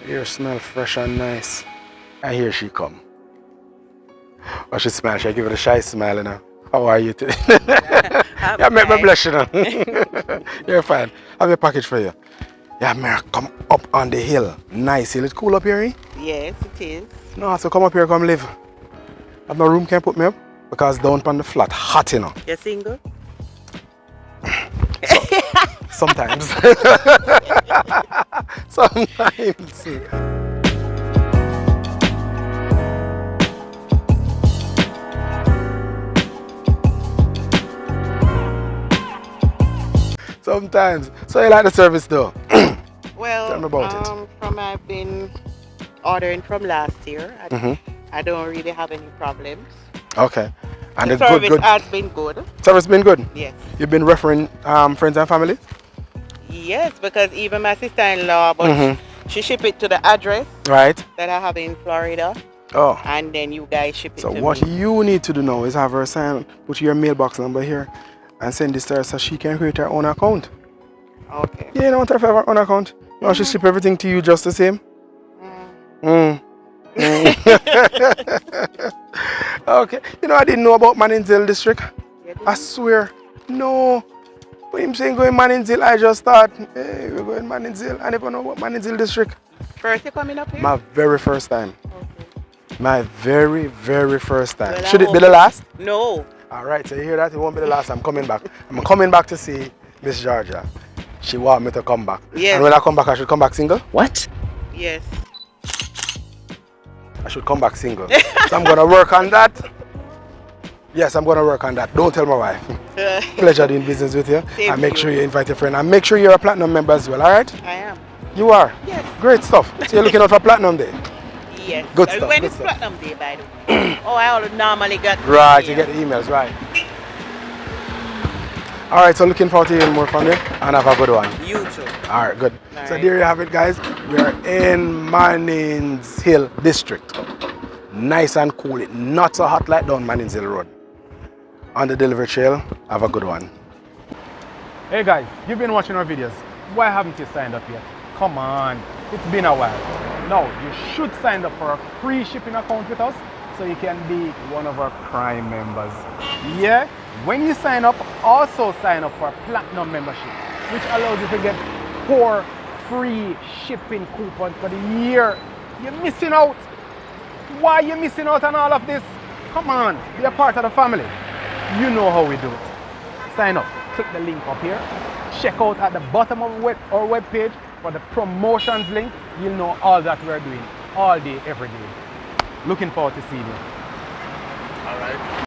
Here smell fresh and nice. And here she come. Oh, she smile. She give it a shy smile, you know. How are you today? Yeah, make me blush, you know. You're fine. I have a package for you. Yeah, man, come up on the hill. Nice hill. It's cool up here, eh? Yes, it is. No, so come up here, come live. Have no room can put me up because down on the flat, hot, you know. You're single? Sometimes. Sometimes. Sometimes. So you like the service though? Well, Tell me about it. From I've been ordering from last year. I don't really have any problems. Okay. And The the service good. has been good. Service been good? Yes. You've been referring friends and family? Yes, because even my sister-in-law, but she ship it to the address Right. that I have in Florida, Oh. and then you guys ship it So to what me. you need to do now is have her sign, put your mailbox number here and send this to her so she can create her own account. Okay. Yeah, you don't want her to have her own account. No, she ship everything to you just the same. Okay. You know, I didn't know about Maninzil district. I swear. No. When him saying going Maninzil, I just thought, hey, we're going Maninzil. I never know about Maninzil district. First you coming up here? My very first time. Okay. My very, very first time. Well, Should it be the last? No. All right, so you hear that? It won't be the last. I'm coming back. I'm coming back to see Miss Georgia. She want me to come back. Yes. And when I come back, I should come back single? What? Yes. I should come back single. So I'm going to work on that. Yes, I'm going to work on that. Don't tell my wife. Pleasure doing business with you. Same And make to sure you. you invite your friend. And make sure you're a platinum member as well, all right? I am. You are? Yes. Great stuff. So you're looking out for platinum day? Yes. Good stuff, When good is stuff. Platinum Day, by the way? Oh, I already normally get. Right, you get the emails, right. All right, so looking forward to hearing more from you and have a good one. You too. All right, good. All So right. there you have it, guys. We are in Mannings Hill District. Nice and cool. It not so hot like down Mannings Hill Road. On the delivery trail, have a good one. Hey guys, you've been watching our videos. Why haven't you signed up yet? Come on, it's been a while. Now, you should sign up for a free shipping account with us so you can be one of our Prime members. Yeah, when you sign up, also sign up for a Platinum membership, which allows you to get 4 free shipping coupons for the year. You're missing out. Why are you missing out on all of this? Come on, be a part of the family. You know how we do it. Sign up, click the link up here. Check out at the bottom of our webpage for the promotions link. You'll know all that we're doing all day, every day. Looking forward to seeing you. All right.